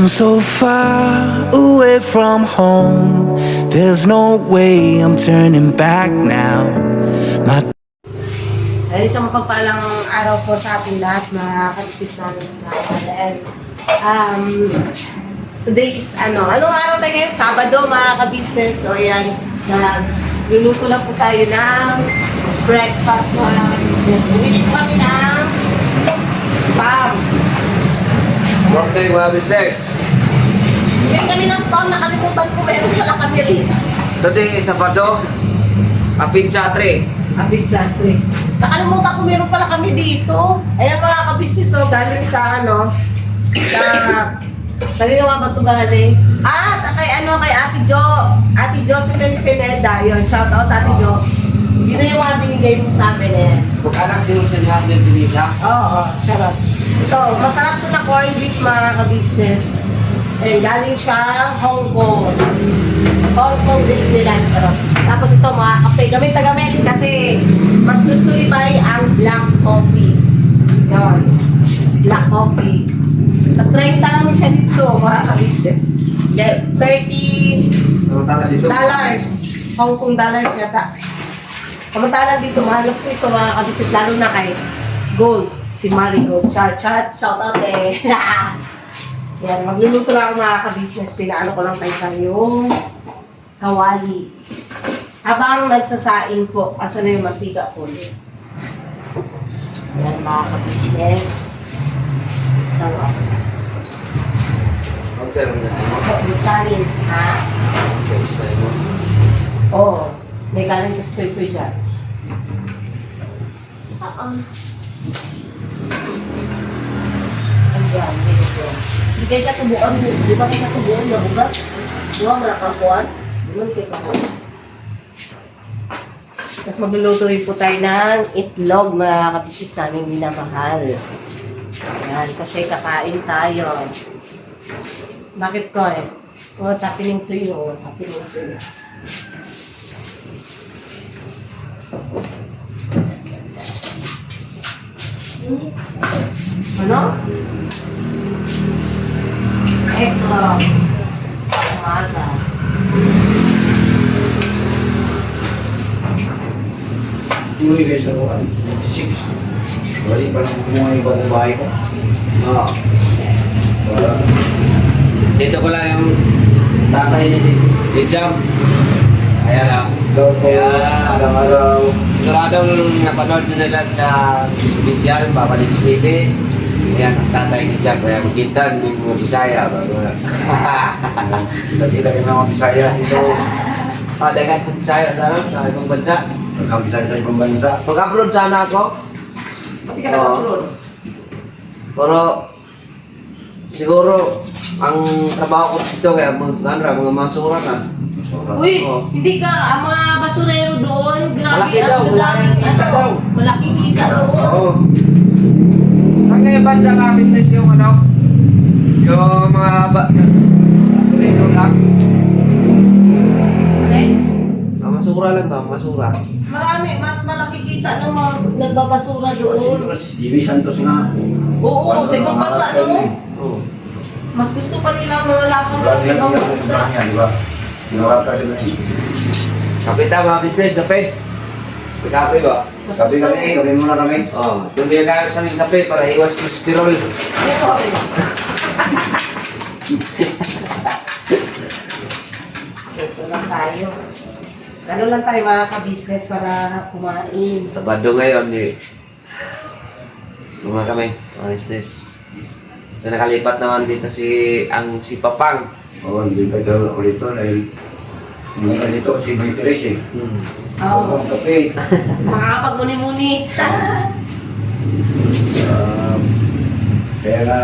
I'm so far away from home. There's no way I'm turning back now. My Ay, isang mapagpalang araw po sa ating lahat, mga ka-business namin. And, today is, anong araw tayo ngayon? Sabado, mga ka-business. O yan, nagluluto lang po tayo ng breakfast, mga ka-business. Umili po kami ng spam. Morning mga business. Umili kami ng spam, nakalimutan ko, meron pala kami rito. Today is Sabado. Pizza 3. Pizza 3. Nakalimutan ko, meron pala kami dito. Ayan mga ka-business, galing sa kanina nga ba ito galing? Kay Ate Jo. Ate Josephine Pineda. Yun, shout out Ate Jo. Yun na yung mga binigay mo sa amin eh. Mag-anak si Rosel Handel Dilisa. Oo, sarap. Ito, masarap ito na corned beef mga ka-business. Eh, galing siya Hong Kong. Hong Kong Disneyland. Sarap. Tapos ito mga kape. Gamit na gamit kasi mas gusto ni Pai ang black coffee. Yun. Black coffee. Sa 30 naman siya dito mga ka-business. Yeah, $30. Samantala dito. Hong Kong dollars yata. Samantalang dito, mahal po ito mga ka-business. Lalo na kay Gold. Si Marigold. Shout out eh. Yan, magluluto lang ako mga ka-business. Pinaano ko lang tayo yung kawali. Habang nagsasaing po, asa na yung mantika po. Yan mga ka-business. Dalawa. Okay, Magsanin, ha? Oo. May galing kasi ko dyan. Ayan, dito. Hindi kayo siya tubuan. Di ba kayo siya tubuan na bugas? Di ba malakakuan? Di ba kayo kakuan? Tapos magluluto rin po tayo ng itlog, mga kabisnes namin minamahal. Ayan, kasi kakain tayo. Bakit ko eh? What's happening to you? What's happening to you? Ano? Eklog. Sa umaga. Tuloy kayo sa ruan. 6. Wali pa lang kumuha yung bagong bahay ko. Oo. Wala. Dito ko lang yung tatay ni Jam. Ayan lang. Ayan. Araw-araw. Siguradong napanood nyo na dyan sa Bisyan, Papa Nix TV. Ayan, ang tatay ni Jam. Kaya magkita, hindi mo Bisaya. Kita-kita yung mga Bisaya dito. Dagat po Bisaya sa ibang bansa. Pagka Bisaya sa ibang bansa. Mag-upload sana ako. Pati ka nag-upload. Pero siguro ang trabaho ko dito kaya mga masura na. Uy, Oo. hindi ka, ang mga basurero doon, grabe Malaki daw, ang malaking daming kita daw. malaking kita doon. Oo. Saan kayo bansa nga business yung yung mga basurero lang? Okay? Masura lang to, masura. Marami, mas malaki kita ng mga nagbabasura doon. Jimmy Santos nga. Oo, sa ibang bansa doon. Oo. Mas gusto pa nila ang mga lapang Wala sa siya ibang niya. bansa. Di ba? Ginawata sila yun. Kape ta mga business, kape. May kape ba? Mas Sabi gusto kami, kami muna kami. Oo. Doon din kaya kami kape para iwas cholesterol. Ito lang tayo. Ano lang tayo mga ka-business para kumain. Sabado ngayon eh. Tuma kami, mga business. So nakalipat naman dito si Papang. Oo, hindi ka daw ulit ito dahil hindi ka dito si Beatrice eh. Oo. Ang kape. Makakapagmuni-muni. Kaya nga,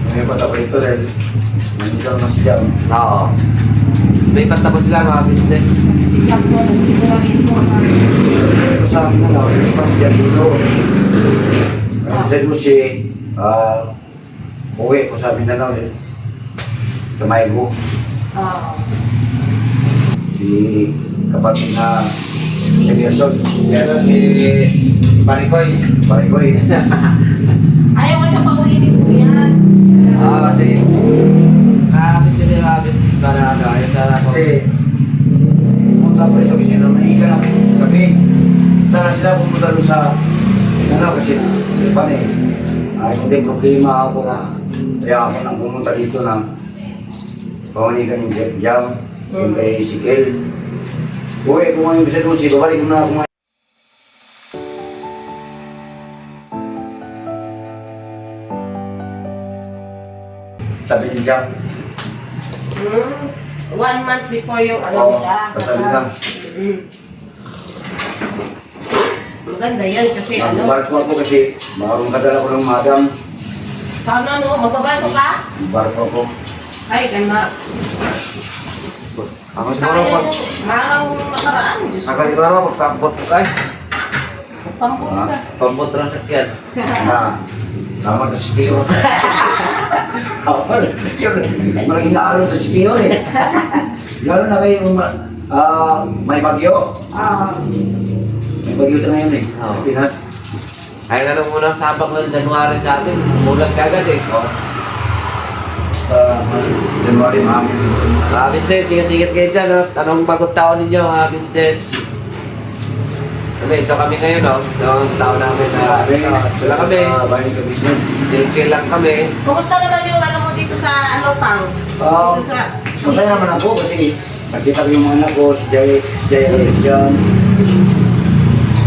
ngayon ako ito dahil nandito mas jam. Oo. Lipat na po sila mga business. Si Jack po, nagtiwagin po. Pero sa amin na lang, hindi mas jam dito. Ngayon sa Lucy, uwi ko sa amin na lang sa Maygo. Oo. Si kapatid na Eliasson. Meron si Parikoy. Parikoy. Ayaw ko siya pauinin po yan. Kasi nakakabis sila yung mga business para ano, ayun sana ako. Kasi, pumunta ko rito kasi nung naiika na kami. Sana sila pumunta doon sa, ano kasi, iba na eh. Ay, kung din problema ako na, kaya ako nang pumunta dito na pamanikan yung Jeff Jam, yung kay Sikel. Uy, kung ano yung bisa doon, babalik mo na ako ngayon. Sabi ni Jam, 1 month before yung ano Oo, nila. kasal na. Mm. Maganda yan kasi ano. barko ako kasi makarong kadala ko ng madam. Sana no, magbabago ka? Barko ako. Ay, ganda. Ako Kasi siguro sayang pag yung marang nakaraan. Diyos ko. nakaligaro, pagkakbot ko ay, Pampus ka. pambot lang sakyan. Na, tama na si Pio. Tama na si Pio. Malaking naaro sa si Pio eh. Lalo na kayo may bagyo. Ah, May bagyo sa ngayon eh. Oo. Pinas. Ay nga nung unang sabak ng January sa atin, mulan kagad eh. Oh. Basta January ma'am. Mga business, ingat-ingat kayo dyan, no? Anong bagong taon ninyo, mga business? Kami, ito kami ngayon, no? Yung taon namin na, ito lang kami. Sa bahay ka business. Chill-chill lang kami. kumusta naman yung ano mo dito sa ano pang? Ah, Dito sa... Masaya naman ako kasi nakita ko yung mga anak ko, si Jay Alex yan.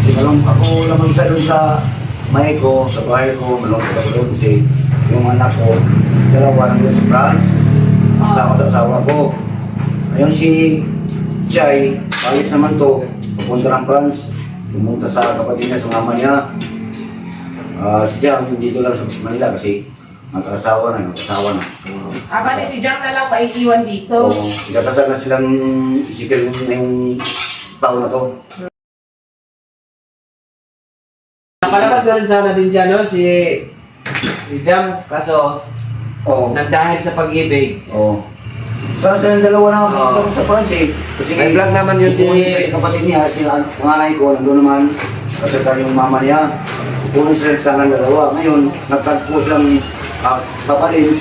Kasi ako lamang isa doon sa may ko, sa bahay ko, malungkot ako doon kasi yung anak ko, dalawa nandun sa France, sama sa asawa ko. Ngayon si Jay, alis naman to, pupunta ng France, pumunta sa kapatid niya, sa mama niya. Si Jam, dito lang sa Manila kasi nag-asawa na. Bali si Jack na lang maiiwan dito. Oo, ikakasal na silang isikil na yung taon na to. Napalabas na rin sana din dyan, no? Si Jam, kaso Oo. nagdahil sa pag-ibig. Oo. Sana silang dalawa na Oo. pumunta sa France eh. Kasi May vlog naman yun si... kukunin sila sa kapatid niya, si panganay ko, nandun naman. Kasi yung mama niya, kukunin sila sana dalawa. Ngayon, nagtagpo silang kapatid.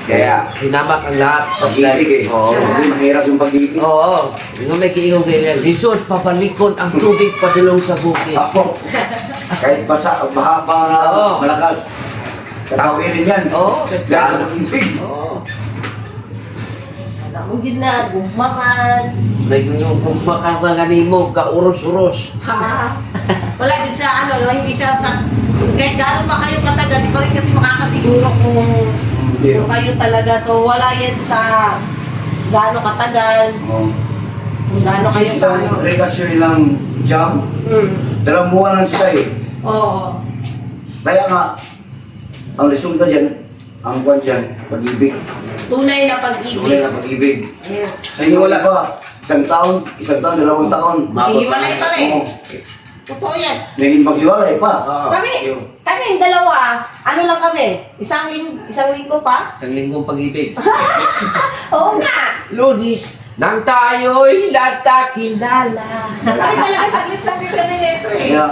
Kaya hinamak ang lahat sa Pag-ibig eh. Oo. Kasi mahirap yung pag-ibig. Oo. Yung may kiingong ganyan. Lisod, papalikod ang tubig padulong sa bukid. Ako, kahit basa, baha pa na Oo. malakas. Katawirin yan. Oo. Dahil sa pag-ibig. Oo. Alam mo yun na, gumakan. May kumakabanganin mo, kaurus-urus. Wala din sa ano, hindi siya sa... Kahit gaano pa kayo katagal, di pa rin kasi makakasiguro kung kayo talaga. So wala yan sa gaano katagal, Oo. kung gaano Kasi kayo silang tayo. relasyon nilang Jam, Hmm. 2 buwan lang sila eh. Oo. Kaya nga, ang resulta dyan, ang kwan dyan, pag-ibig. Tunay na Tunay pag-ibig. na pag-ibig. Yes. Kasi wala pa, isang taon, 2 taon. Hiwalay pa rin. Oo. Totoo yan. Naging maghiwalay pa. Oo. Kami yung dalawa, ano lang kami, isang linggo pa? Isang linggong pag-ibig. Oo nga. Lunis, nang tayo'y nagkakilala. Kami talaga saglit lang din kami nito eh. Kaya,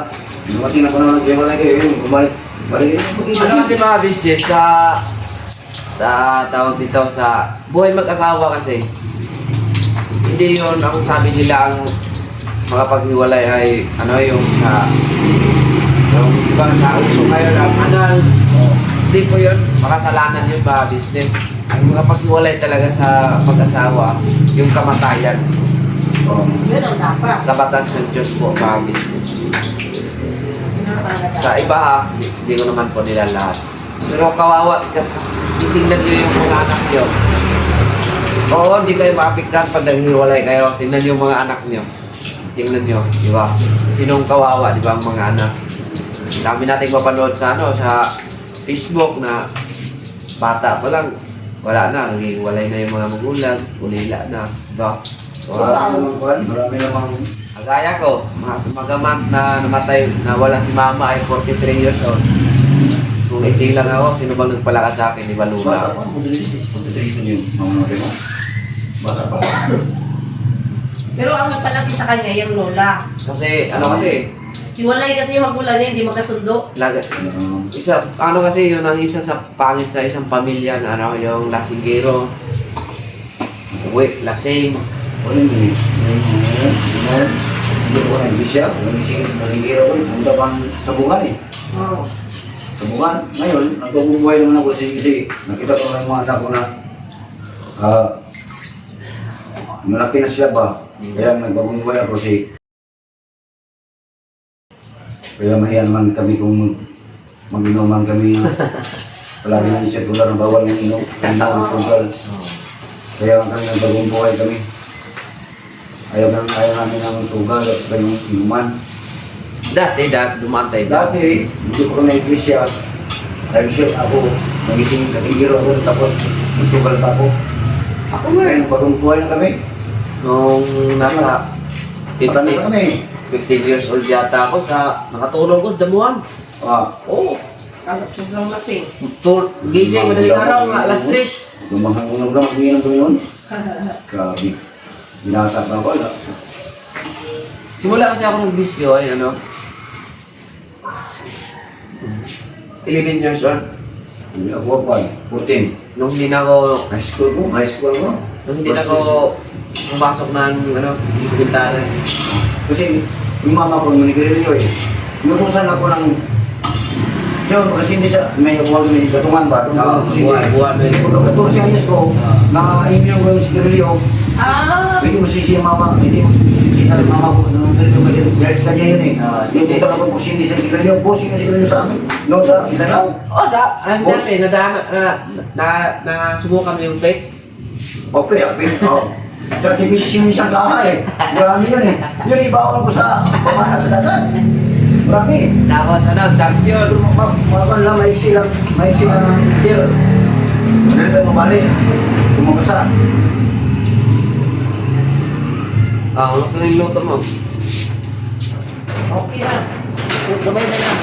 dumating na ko na naghiwalay kayo, yun, bumalik yung pag-ibig. Ano kasi mga business sa tawag dito sa buhay mag-asawa kasi hindi yun ang sabi nila ang makapaghiwalay ay ano yung yung iba sa uso ngayon ang anal. Hindi po yun, makasalanan yun ba business. Ang makapaghiwalay talaga sa mag-asawa yung kamatayan Oo. Yun ang dapat. sa batas ng Diyos po mga business. Yun ang dapat. Sa iba ha, hindi ko naman po nila lahat. Pero kawawa, kasi titignan nyo yung mga anak nyo. Oo, hindi kayo maapiktan pag naghiwalay kayo. Tingnan nyo yung mga anak nyo. Tingnan nyo, di ba? Sinong kawawa, di ba, ang mga anak? Dami nating mapanood sa sa Facebook na bata pa lang. Wala na, naghiwalay na yung mga magulang, ulila na, di ba? So, Marami namang kagaya ko, magamat na namatay, nawala si mama ay 43 years old. Kung ising lang ako, sino bang nagpalakas sa akin? Di ba bata luna? pa, modernization yung mga mo. Bata pa. Pero ang nagpalaki sa kanya, yung lola. Kasi, ano kasi, Hiwalay kasi yung magulang niya, hindi magkasundo. isa, ano kasi yun ang isa sa pangit sa isang pamilya na ano, yung lasinggero. Uwi, lasing. Wala yun eh. Hindi ko na siya. Masigiro ko. Punta pang sabungan eh. Oo. Sabungan. Ngayon, nagpapumuhay naman ako kasi nakita ko ng mga anak ko na malaki na sila ba? Kaya nagpapumuhay ako kasi kaya mahiya naman kami kung mag-inuman kami. Palagi na isip dolar na bawal ng inom. Kaya kami nagpapumuhay kami. Ayaw namin ng sugal at ganyung inuman. Dati, dumantay. Dati, hindi ko na iglesia. Dahil siya ako, nagising kasingiro ako, tapos nagsugal pa ako. Ako nga. Ngayon, bagong buhay na kami. Nung nasa Matanda na kami. 15 years old yata ako nakatulong ko sa damuhan. Oo. Sobrang lasing. Gising, madaling araw nga, alas 3. Lumahangunog na mag-iinom ko yun. Grabe. Binata pa ako. Simula kasi ako nag-bisyo ay ano, 11 years old. Hindi ako pa, 14. Nung hindi na ako, High school ko. nung hindi na ako pumasok ng ano, elementary. Kasi yung mama ko, manigarilyo eh. Inutusan ako ng yun, kasi hindi siya, may huwag may gatungan ba? Buwan. Pagka 14 anyos ko, na-immune ko yung sigarilyo. Hindi mo sisi yung mama, hindi mo sisi ang mama ko nung ganito kasi dahil sa kanya yun eh. Inutusan ako kung hindi sa sigarilyo, bossing na sigarilyo sa amin. No, sa Mindanao. Ang dati, nasubukan mo yung vape. Okay, oh. 30 pieces yung isang kaha eh. Marami yun eh. Yun ibawan ko sa pamana sa dagat. Marami. Tapos ano, champion. Mga lang, maiksi lang tier. Madali lang mabalik. Kumabasa. Ano sa niluto mo? Okay na. Gamay na lang.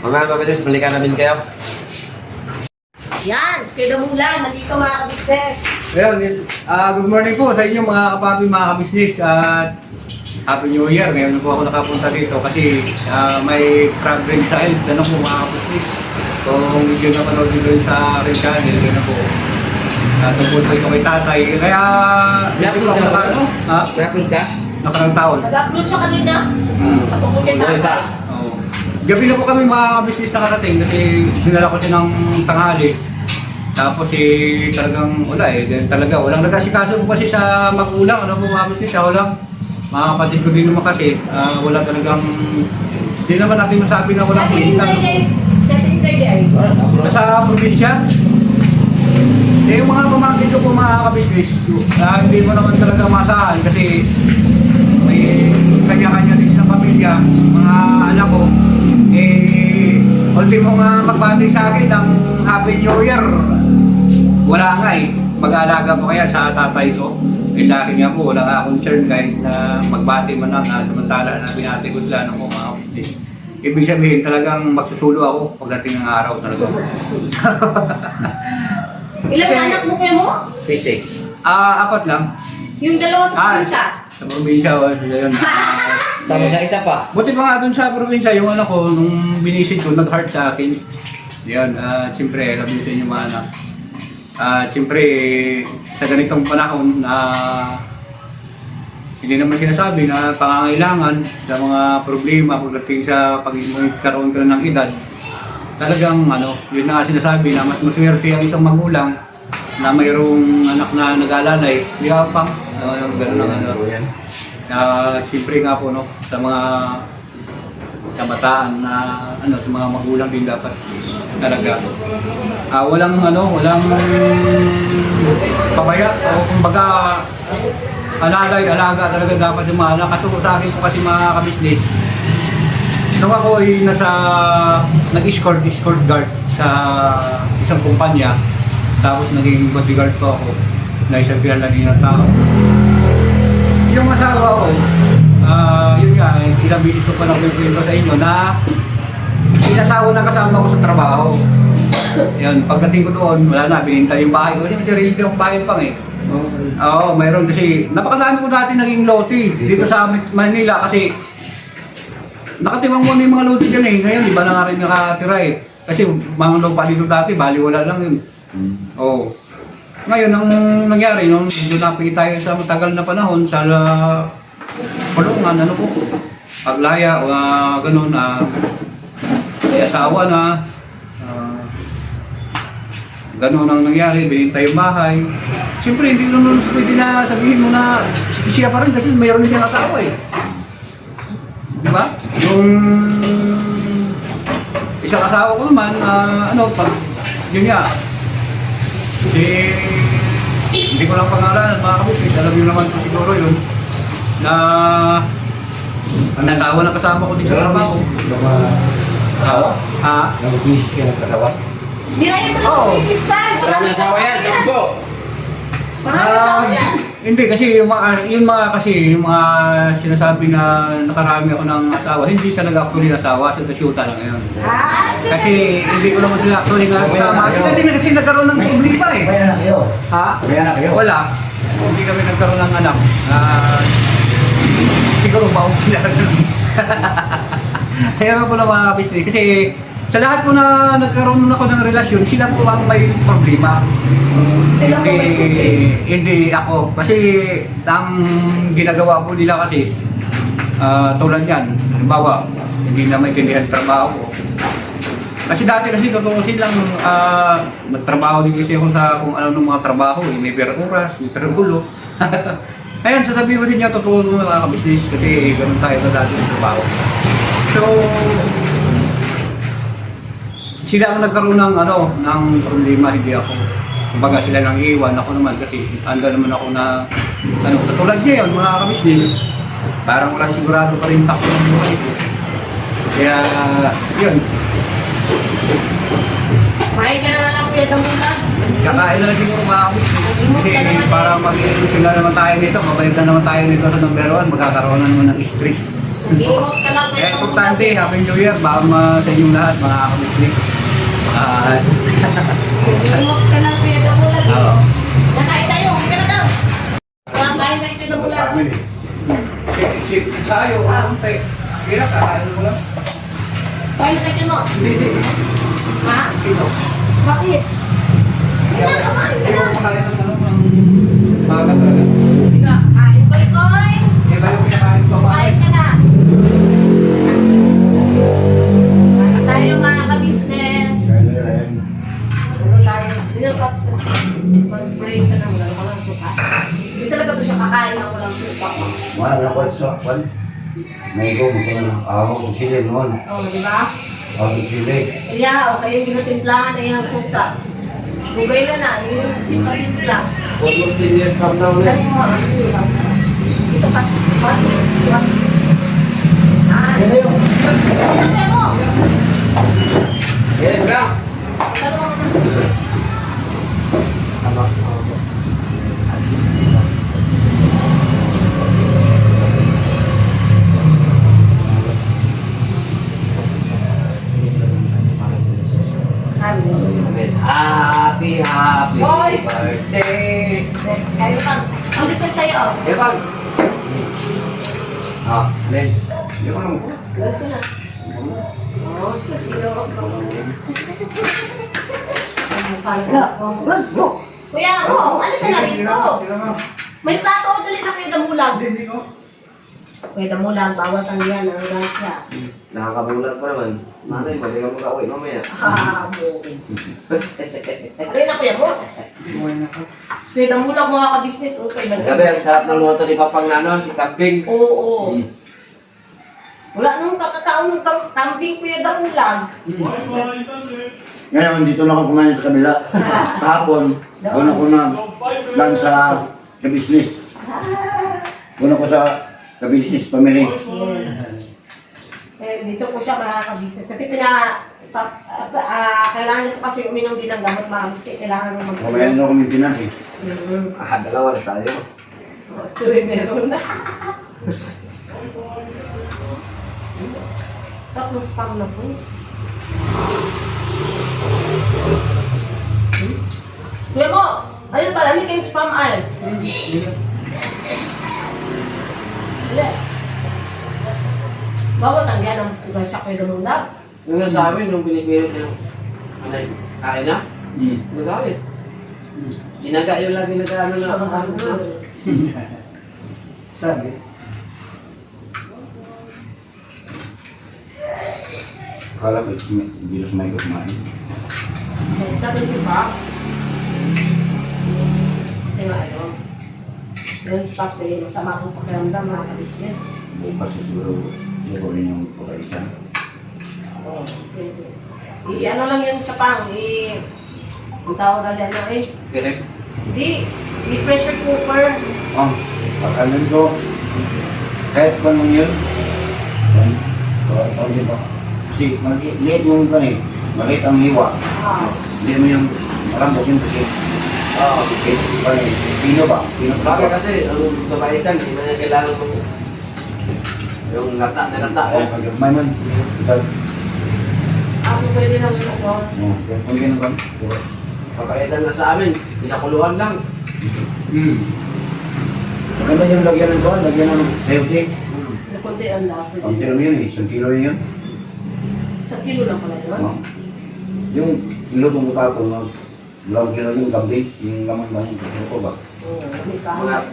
Mamaya mabilis, balikan namin kayo. Yan, Kuya Damulan, nandito mga ka-business. Well, good morning po sa inyo mga kapapi, mga kabisnis at Happy New Year. Ngayon po ako nakapunta dito kasi may crab brain child. Ano po mga kabisnis? Kung hindi nyo napanood dito sa aking channel, yun na po. Tungkol po ito kay tatay. Kaya, Nag-upload ako ka ba? naka- ha? Nag-upload ka? Nakarang taon. Nag-upload siya kanina. Sa tungkol kay tatay. Oo. Gabi na po kami mga kabisnis nakarating kasi sinala ko siya ng tanghali. Tapos talagang wala eh. Talaga walang nag-asikaso po kasi sa magulang. Ano po mga kabisnis? Walang mga kapatid ko din naman kasi. Wala talagang hindi naman natin masabi na walang kwenta. Sa tingin ay. Sa probinsya. Yung mga pamangkin ko po mga kabisnis, hindi mo naman talaga masahan kasi may kanya-kanya din sa pamilya, mga anak ko. Ultimo nga magbati sa akin ng Happy New Year. Wala nga eh. Mag-aalaga pa kaya sa tatay ko. Sa akin nga po, wala nga concern kahit na magbati man lang samantala na binati ko sila ng mga kabisnis. Ibig sabihin talagang magsusulo ako pagdating ng araw talaga. Ilang anak mo kayo mo? Basic. Apat lang. Yung dalawa sa probinsya. Sa probinsya, sila yun. Tapos sa isa pa. Buti pa nga dun sa probinsya, yung anak ko, nung binisid ko, nag-heart sa akin. Yan, siyempre, labitin yung mga anak. Siyempre, sa ganitong panahon na hindi naman sinasabi na pangangailangan sa mga problema pagdating sa pagkaroon ka ng edad. Talagang yun na nga sinasabi na mas maswerte ang isang magulang na mayroong anak na nag-alalay, liyapang, gano'n ang siyempre nga po sa mga kabataan na sa mga magulang din dapat talaga walang pabaya o kumbaga alaga talaga dapat yung mga anak. Kaso sa akin po kasi mga kabisnes, nung ako ay nag-escort guard sa isang kumpanya, tapos naging bodyguard po ako na isang kilala din ng tao. Yung asawa ko, yun nga, ilang bilis ko pa nakikwento sa inyo na inasawa na kasama ko sa trabaho. Yan, pagdating ko doon, wala na, binintay yung bahay ko. Kasi may sarili akong bahay pang eh. Oo, mayroon kasi, napakadami ko dati naging lote dito sa Manila kasi nakatimang muna yung mga lote dyan eh. Ngayon, iba na nga rin nakatira eh. Kasi mga lupa dito dati, baliwala lang yun. Oo. Ngayon, ang nangyari, nung doon napili tayo sa matagal na panahon, sa kulungan, ano po, paglaya, o ganun, may asawa na, ganun ang nangyari, binintay yung bahay. Siyempre, hindi naman pwede na sabihin mo na siya pa rin kasi mayroon siyang asawa eh. Di ba? Yung isang asawa ko naman, pag yun nga, hindi ko lang pangalanan, mga kabukis, alam nyo naman po siguro yun, na natawa ng kasama ko dito sa trabaho. Kasawa? Ha? Nag-business ka ng kasawa? Hindi lang yung Oo. business time. Marami asawa yan, 10. Marami asawa yan. Hindi kasi yung mga sinasabi na nakarami ako ng asawa, hindi talaga actually asawa, sa shoota lang yun. Kasi hindi ko naman sila actually na kasama. Kasi hindi na kasi nagkaroon ng problema eh. May anak kayo? Ha? May anak kayo? Wala. Hindi kami nagkaroon ng anak. Siguro baog sila. Kaya po na mga business. Kasi sa lahat po na nagkaroon ako ng relasyon, sila po ang may problema. Sila po may problema. Hindi ako. Kasi ang ginagawa po nila kasi, tulad yan, halimbawa, hindi na may kindihan trabaho ko. Kasi dati kasi totoo silang nagtrabaho din kasi ako sa kung ano ng mga trabaho, may per oras, may per gulo. Ayan, sasabihin ko din niya, totoo ng mga kabisnes kasi ganun tayo sa dati ng trabaho. So, sila ang nagkaroon ng problema, hindi ako. Kumbaga sila nang iwan, ako naman kasi anda naman ako na, katulad niya yun, mga kabisnes, parang walang sigurado pa rin takbo ng buhay ko. Kaya, yun. Kumain ka na lang kuya Damulag. Kakain na lang siguro mga kabisnes. Kasi para mag-iinsula naman tayo nito, mabalik na naman tayo nito sa number 1, magkakaroon na naman ng stress. Limot ka lang kuya Kaya Damulag. importante, Happy New Year, baka sa inyong lahat, mga kabisnes. Limot ka lang kuya Damulag. Oo. Nakain tayo, hindi ka na daw. Nakain tayo kuya Damulag. Sip tayo, ante. Kira, kakain mo lang. Kain tayo mo. Hindi. Ha? Ito. Bakit? Kaya kumain ka na. Kakain ng maaga talaga. Sige, kain koy-koy. Iba yung kinakain ko Kumain ka na. Tayo mga ka-business. Ano tayo? Dinagap kasi mag-break ka na wala ka lang suka. Hindi talaga ito siya kakain na walang suka. Wala na ko sa kwan. May go, magkano ako sa Chile noon. Oo, di ba? Ako sa Chile. Kaya, o kayo ginatimplahan na yung suka. Bugay na na, yung katimpla. Almost 10 years from now na. Galing mo, ano yun? Ito ka. Ano yun? Ano mo? Yan, bro. Dalawa mo na. Tama. Happy Hoy! birthday! Kayo pang. Ang dito sa'yo. Eh, bang? Alin? Hindi ko lang. Ito na. Oh, susigaw ako. Kuya, ano ka na rito? May plato, dali na kuya Damulag. Kuya Damulag, bawal kang yan, ang siya. Nakakabulag pa naman. Nanay, balik mo ka uwi mamaya. Ano na kuya mo? Kuya Damulag mga ka-business, okay na. Gabi, ang sarap ng luto ni Papang Nanon, si Kambing. Oo. Wala nung kakakaon ng kambing Kuya Damulag. Ngayon, dito lang ako kumain sa kabila. Kahapon, doon ako lang sa business. Doon ako sa business family. Eh, dito po siya makaka-business. Kasi kailangan niyo po kasi uminom din ng gamot makamis. Kaya kailangan mo Kumain na ako ng Pinas eh. Dalawa na tayo. Tuloy meron na. Sa spam na po. Kuya mo, ayun pala, hindi kayong spam ay. Hindi. Bawat ang gano'n, iba siya kayo lumulab. Yung sa amin, nung pinipilit niya, kain na, nagalit. Ginaga yung lagi nag-ano na. Sabi. Akala ko, hindi na sumayo kumain. Sabi niyo ba? Kasi nga ano, yun si Pops eh, masama akong pakiramdam mga ka-business. Bukas siguro, hindi ko rin yung pagkaitan. Oo, pwede. I-ano lang yun sa pang, ang tawag alyan na eh. Kirip. Hindi, i-pressure cooker. Oh, pakalan ko. Kahit kung ano yun. Tawag din ba? Kasi maliit mo yung kanil. Maliit ang hiwa. Hindi mo yung marambok yun kasi. Oo. Pino ba? Pino ba? Bagay kasi, ang kabaitan, hindi na niya kailangan kung yung lata na lata. Ay, pag-agmay man. Ako pwede lang yun ako. Oh, kung ganun ba? Kabaitan na sa amin, pinakuluan lang. Maganda yung lagyan ng kuwan, lagyan ng sayote. Sa konti ang lasa. Ang kilo mo yun eh, 1 kilo yun. Isang kilo lang pala yun. Oh. Yung ilutong ko tapon, dalawang kilo yung gabi, yung laman lang, ano ko ba? Oo, may Mga kahan.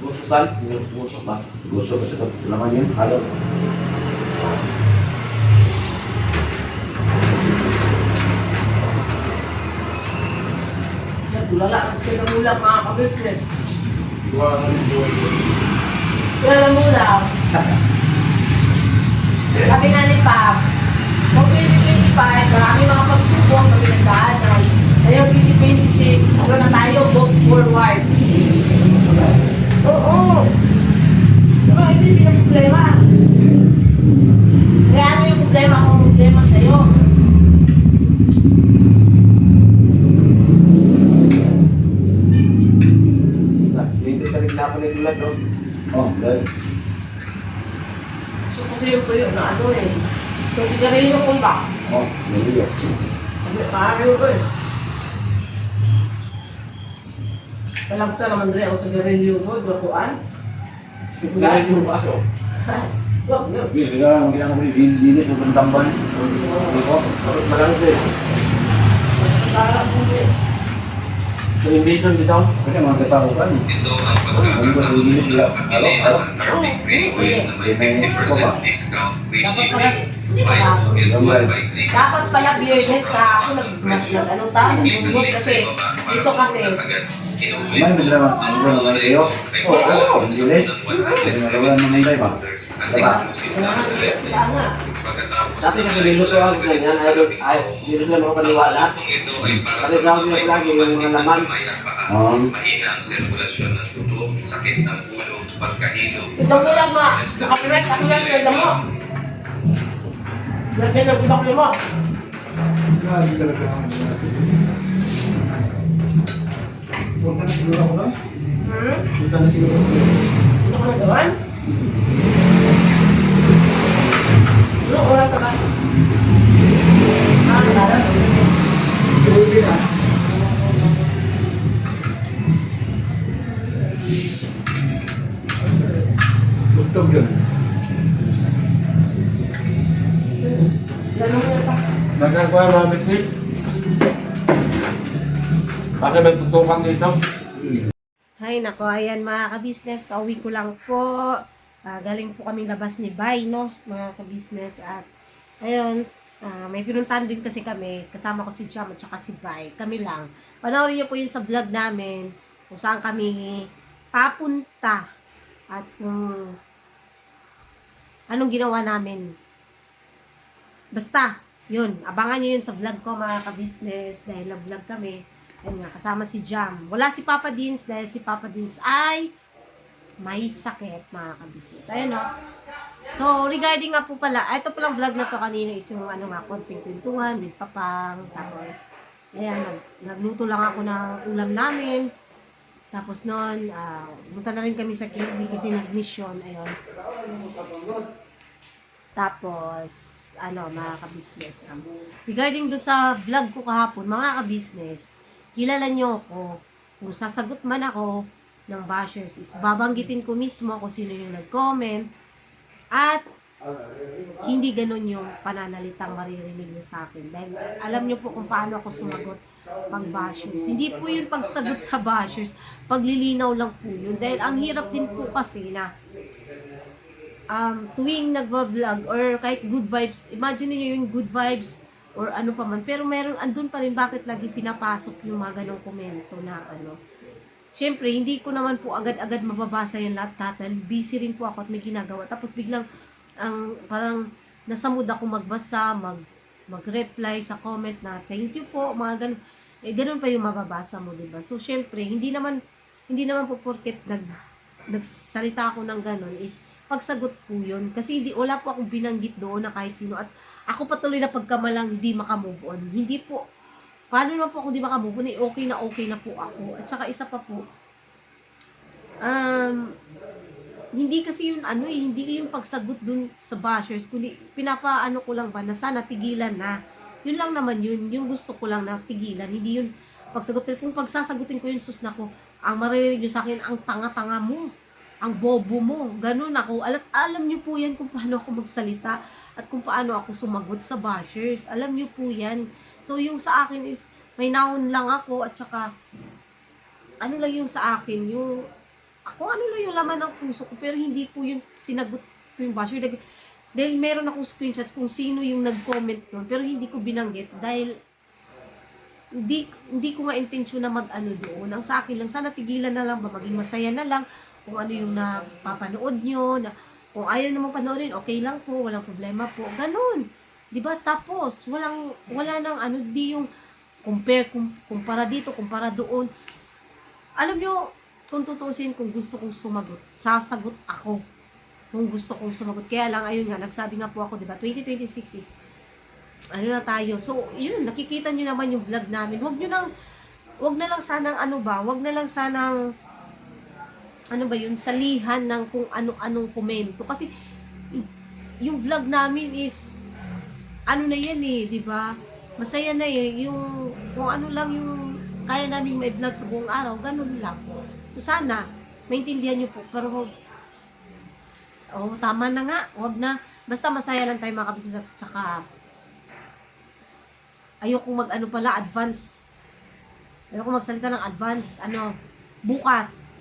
gusutan, yung gusok ba? Gusto kasi ito, laman yun, halo. Nagulala ang pinamulak mga ka-business. Kaya mula. Sabi nga ni Pops, noong 2025, marami mga pagsubok na pinagdaanan. Ngayon 2026, ano na tayo, go forward. Oo. Diba, hindi na problema. Kaya ano yung problema kung problema sa'yo? Hindi ka rin lapan ng tulad, no? Oh, dahil. So, kasi yung tuyo na ano eh. So, sigarilyo kung ba? Oh, dahil yun. Parang ko eh. Talagsa naman rin ako sa sigarilyo ko, drakuan. Ganyan yung aso. Wag yun. Yes, kaya lang ginagawa ko yung dinis ng tamban. Ito. Tapos malang din. Parang ko eh. So, invitation bitaw. Kaya mga katao ka. Ano ba yung dinis sila? Alo? Oo, pwede. May ko ba? Dapat pala, hindi pa ako. Dapat pala biyernes ka ako nag-ano tayo, nagbungos kasi dito kasi. May masalamat. Ano ba naman kayo? Oo. Yung dinis? Ginagawa ng Monday ba? Diba? Sila nga. Dati kasi niluto ako sa ganyan, hindi na sila makapaniwala. Kasi tawag nila lagi yung mga laman. Mahina ang sirkulasyon ng dugo, sakit ng ulo, pagkahilo. Ito mo lang ma, nakapiret ako yan, ganda mo. Ganda ng utak mo. Punta na siguro ako lang. Punta na siguro ako. Ano ka nagawan? Ano oras ka ba? Nalala. Uwi na. Bugtog yun. Ganun mo pa. Nagkakawa yung mga bitnit. Bakit may tutukan dito? Hay nako, ayan mga ka-business, kauwi ko lang po. Galing po kami labas ni Bay, no, mga ka-business. At ayun, may pinuntahan din kasi kami. Kasama ko si Jam at saka si Bay. Kami lang. Panoorin niyo po yun sa vlog namin kung saan kami papunta at kung anong ginawa namin. Basta, yun. Abangan niyo yun sa vlog ko mga ka-business dahil nag-vlog kami. Ayun nga, kasama si Jam. Wala si Papa Dins dahil si Papa Dins ay may sakit, mga ka-business. Ayun o. So, regarding nga po pala, ito palang vlog na to kanina is yung ano nga, konting kwentuhan with Papang. Tapos, ayan, nagluto lang ako ng ulam namin. Tapos noon, punta na rin kami sa KB kasi nag-mission. Ayun. Tapos, mga ka-business. Regarding dun sa vlog ko kahapon, mga ka-business, kilala nyo ako. Kung sasagot man ako ng bashers is babanggitin ko mismo kung sino yung nag-comment at hindi ganun yung pananalitang maririnig nyo sa akin. Dahil alam nyo po kung paano ako sumagot pag bashers. Hindi po yun pagsagot sa bashers, paglilinaw lang po yun. Dahil ang hirap din po kasi na tuwing nagva-vlog or kahit good vibes, imagine niyo yung good vibes or ano pa man, pero meron, andun pa rin bakit lagi pinapasok yung mga ganong komento na Siyempre, hindi ko naman po agad-agad mababasa yung lahat dahil busy rin po ako at may ginagawa. Tapos biglang, parang nasa mood ako magbasa, mag-reply sa comment na thank you po, mga ganun. Ganun pa yung mababasa mo, diba? So, siyempre, hindi naman po porket nagsalita ako ng ganun is pagsagot po yun. Kasi wala po akong binanggit doon na kahit sino. At ako patuloy na pagkamalang hindi makamove on. Hindi po. Paano naman po ako hindi makamove on? Okay na po ako. At saka isa pa po. Hindi kasi yun hindi yung pagsagot dun sa bashers. Kundi pinapaano ko lang ba na sana tigilan na. Yun lang naman yun. Yung gusto ko lang na tigilan. Hindi yun pagsagot. Kung pagsasagutin ko yun, sus na ko, ang maririnig nyo sa akin, ang tanga-tanga mo. Ang bobo mo. Ganun ako. Alam nyo po yan kung paano ako magsalita at kung paano ako sumagot sa bashers. Alam nyo po yan. So, yung sa akin is, may naon lang ako at saka, ano lang yung sa akin, yung, ako ano lang yung laman ng puso ko, pero hindi po yung sinagot ko yung basher. Dahil meron akong screenshot kung sino yung nag-comment nun, pero hindi ko binanggit dahil hindi ko nga intensyon na mag-ano doon. Ang sa akin lang, sana tigilan na lang ba, maging masaya na lang, kung ano yung napapanood nyo, na kung ayaw naman panoorin, okay lang po, walang problema po. Ganun. Diba? Tapos, wala nang di yung kumpara dito, kumpara doon. Alam nyo, kung tutusin, kung gusto kong sumagot, sasagot ako. Kung gusto kong sumagot. Kaya lang, ayun nga, nagsabi nga po ako, diba? 2026 is, na tayo. So, yun, nakikita nyo naman yung vlog namin. Wag na lang sanang wag na lang sanang yun, salihan ng kung ano-anong komento. Kasi, yung vlog namin is, na yan di ba? Masaya na yung, kung ano lang yung, kaya namin may vlog sa buong araw, ganun lang. So, sana, maintindihan nyo po, pero, tama na nga, wag na, basta masaya lang tayo mga kabisnes at saka, ayokong advance, ayokong magsalita ng advance, bukas,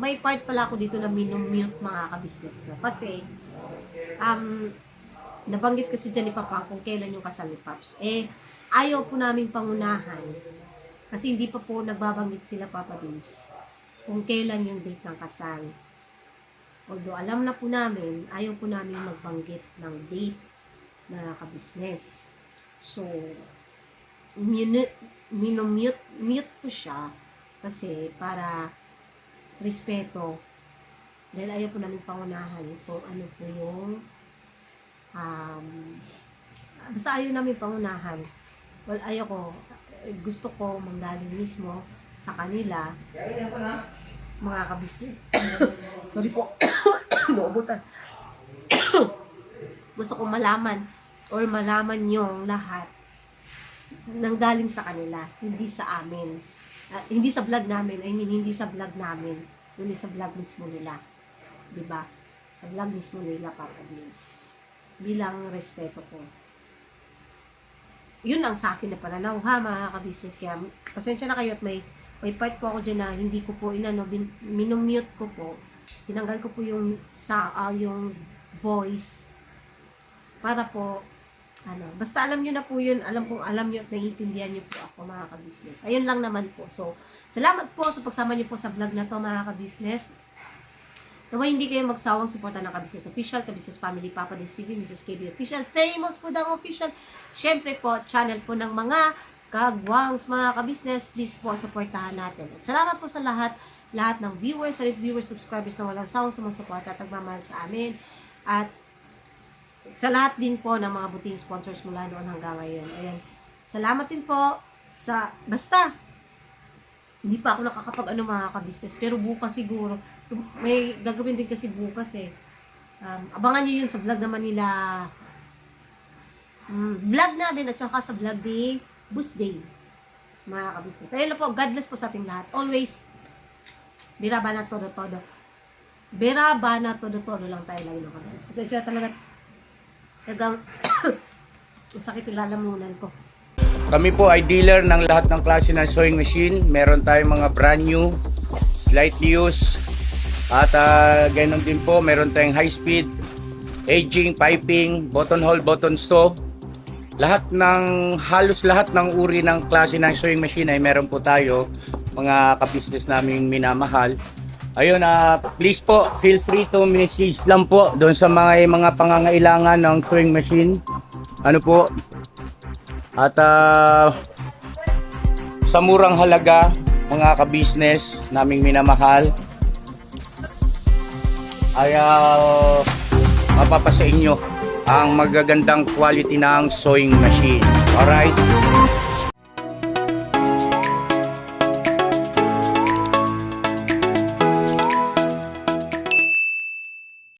may part pala ako dito na minumute mga kabisnes na. Kasi, nabanggit kasi dyan ni Papa kung kailan yung kasal ni Paps. Ayaw po namin pangunahan. Kasi hindi pa po nagbabanggit sila Papa Dins kung kailan yung date ng kasal. Although alam na po namin, ayaw po namin magbanggit ng date na kabisnes. So, minumute po siya kasi para respeto. Dahil ayaw po namin pangunahan kung ano po yung basta ayaw namin pangunahan. Well, ayaw ko. Gusto ko manggaling mismo sa kanila. Mga kabisnes. Sorry po. Naubutan. Gusto ko malaman yung lahat nanggaling sa kanila, hindi sa amin. Hindi sa vlog namin. Hindi sa vlog namin. Hindi sa vlog mismo nila. Diba? Sa vlog mismo nila, Papa Dins. Bilang respeto ko. Yun ang sa akin na pananaw, mga kabisnes. Kaya, pasensya na kayo at may part po ako dyan na hindi ko po minumute ko po. Tinanggal ko po yung voice para po, basta alam nyo na po yun, alam nyo at naiintindihan nyo po ako, mga kabisnes. Ayun lang naman po. So, salamat po sa pagsama nyo po sa vlog na to, mga kabisnes. Nawa hindi kayo magsawang suporta ng Kabisnes Official, Kabisnes Family, Papa Dins TV, Mrs. KB Official, Famous po daw Official. Syempre po, channel po ng mga kagwangs, mga kabisnes, please po, supportahan natin. At salamat po sa lahat ng viewers, subscribers na walang sawang sumusuporta at nagmamahal sa amin. At sa lahat din po ng mga buting sponsors mula noon hanggang ngayon. Ayan. Salamat din po basta, hindi pa ako nakakapag mga kabisnes, pero bukas siguro, may gagawin din kasi bukas Abangan nyo yun sa vlog naman nila. Vlog namin at saka sa vlog ni Bus Day. Mga kabisnes. Ayun lang po, God bless po sa ating lahat. Always, birabana todo-todo. Birabana todo-todo lang tayo lagi ng kabisnes. Pasensya talaga. Tagang, ang sakit yung lalamunan ko. Kami po ay dealer ng lahat ng klase ng sewing machine. Meron tayong mga brand new, slightly used, at ganoon din po, meron tayong high speed, aging, piping, button hole, button sew. Halos lahat ng uri ng klase ng sewing machine ay meron po tayo, mga ka-business naming minamahal. Ayun, please po, feel free to message lang po doon sa mga pangangailangan ng sewing machine. Ano po? At sa murang halaga, mga ka-business naming minamahal, ay mapapasa inyo ang magagandang quality ng sewing machine. Alright?